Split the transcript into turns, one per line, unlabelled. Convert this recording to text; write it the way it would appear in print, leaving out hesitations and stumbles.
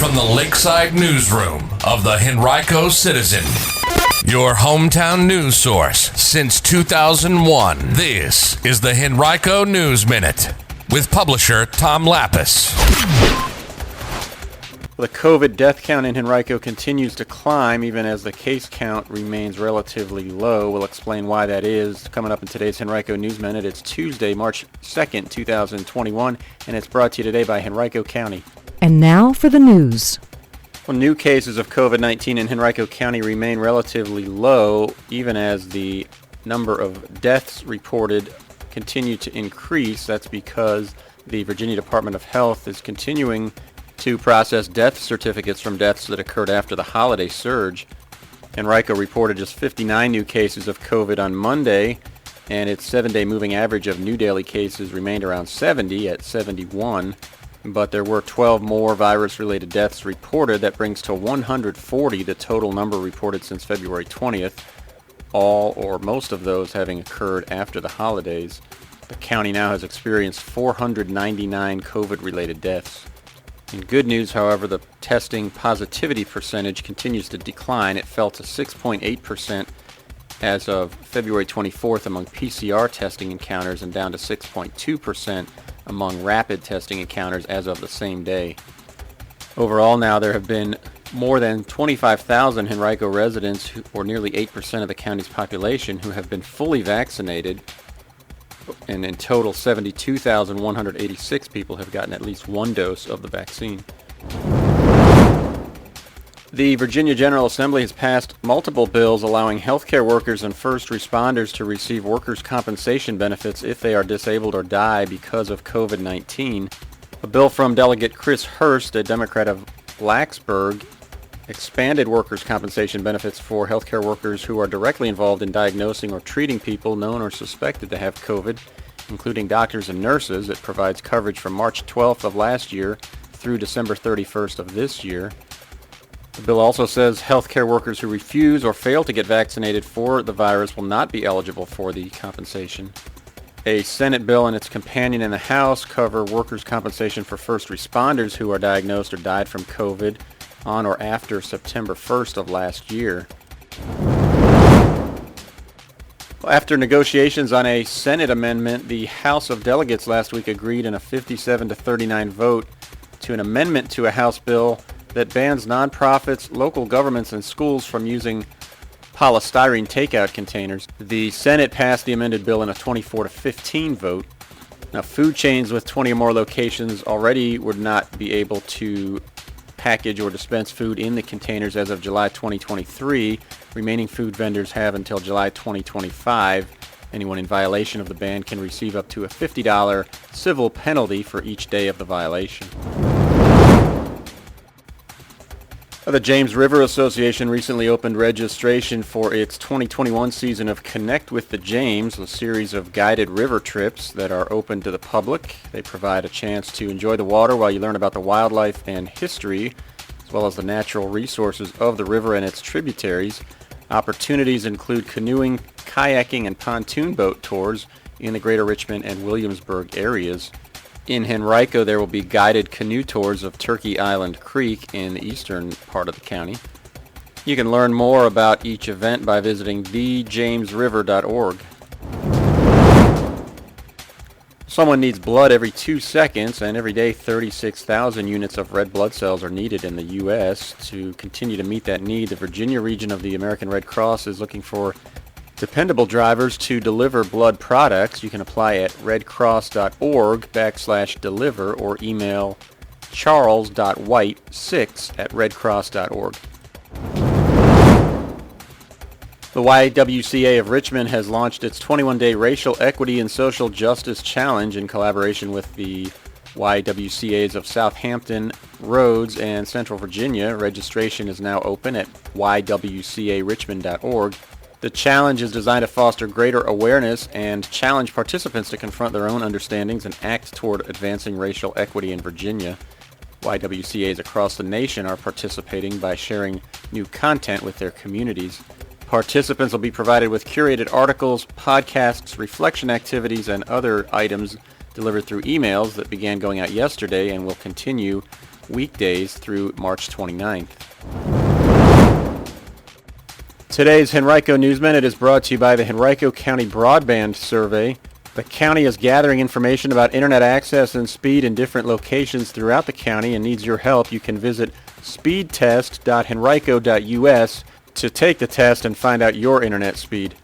from the Lakeside Newsroom of the Henrico Citizen, your hometown news source since 2001. This is the Henrico News Minute with publisher Tom Lapis.
The COVID death count in Henrico continues to climb even as the case count remains relatively low. We'll explain why that is coming up in today's Henrico News Minute. It's Tuesday, March 2nd, 2021, and it's brought to you today by Henrico County.
And now for the news.
Well, new cases of COVID-19 in Henrico County remain relatively low, even as the number of deaths reported continue to increase. That's because the Virginia Department of Health is continuing to process death certificates from deaths that occurred after the holiday surge. Henrico reported just 59 new cases of COVID on Monday, and its 7-day moving average of new daily cases remained around 70 at 71. But there were 12 more virus-related deaths reported. That brings to 140 the total number reported since February 20th, all or most of those having occurred after the holidays. The county now has experienced 499 COVID-related deaths. In good news, however, the testing positivity percentage continues to decline. It fell to 6.8% as of February 24th among PCR testing encounters and down to 6.2% among rapid testing encounters as of the same day. Overall now there have been more than 25,000 Henrico residents, or nearly 8% of the county's population, who have been fully vaccinated. And in total, 72,186 people have gotten at least one dose of the vaccine. The Virginia General Assembly has passed multiple bills allowing healthcare workers and first responders to receive workers' compensation benefits if they are disabled or die because of COVID-19. A bill from Delegate Chris Hurst, a Democrat of Blacksburg, expanded workers' compensation benefits for healthcare workers who are directly involved in diagnosing or treating people known or suspected to have COVID, including doctors and nurses. It provides coverage from March 12th of last year through December 31st of this year. The bill also says healthcare workers who refuse or fail to get vaccinated for the virus will not be eligible for the compensation. A Senate bill and its companion in the House cover workers' compensation for first responders who are diagnosed or died from COVID on or after September 1st of last year. After negotiations on a Senate amendment, the House of Delegates last week agreed in a 57-39 vote to an amendment to a House bill that bans nonprofits, local governments, and schools from using polystyrene takeout containers. The Senate passed the amended bill in a 24-15 vote. Now, food chains with 20 or more locations already would not be able to package or dispense food in the containers as of July 2023. Remaining food vendors have until July 2025. Anyone in violation of the ban can receive up to a $50 civil penalty for each day of the violation. The James River Association recently opened registration for its 2021 season of Connect with the James, a series of guided river trips that are open to the public. They provide a chance to enjoy the water while you learn about the wildlife and history, as well as the natural resources of the river and its tributaries. Opportunities include canoeing, kayaking, and pontoon boat tours in the greater Richmond and Williamsburg areas. In Henrico, there will be guided canoe tours of Turkey Island Creek in the eastern part of the county. You can learn more about each event by visiting thejamesriver.org. Someone needs blood every 2 seconds, and every day 36,000 units of red blood cells are needed in the U.S. To continue to meet that need, the Virginia region of the American Red Cross is looking for dependable drivers to deliver blood products. You can apply at redcross.org/deliver or email charles.white6@redcross.org. The YMCA of Richmond has launched its 21-day Racial Equity and Social Justice Challenge in collaboration with the YWCAs of Southampton, Rhodes, and Central Virginia. Registration is now open at ywcarichmond.org. The challenge is designed to foster greater awareness and challenge participants to confront their own understandings and act toward advancing racial equity in Virginia. YWCAs across the nation are participating by sharing new content with their communities. Participants will be provided with curated articles, podcasts, reflection activities, and other items delivered through emails that began going out yesterday and will continue weekdays through March 29th. Today's Henrico News Minute is brought to you by the Henrico County Broadband Survey. The county is gathering information about internet access and speed in different locations throughout the county and needs your help. You can visit speedtest.henrico.us to take the test and find out your internet speed.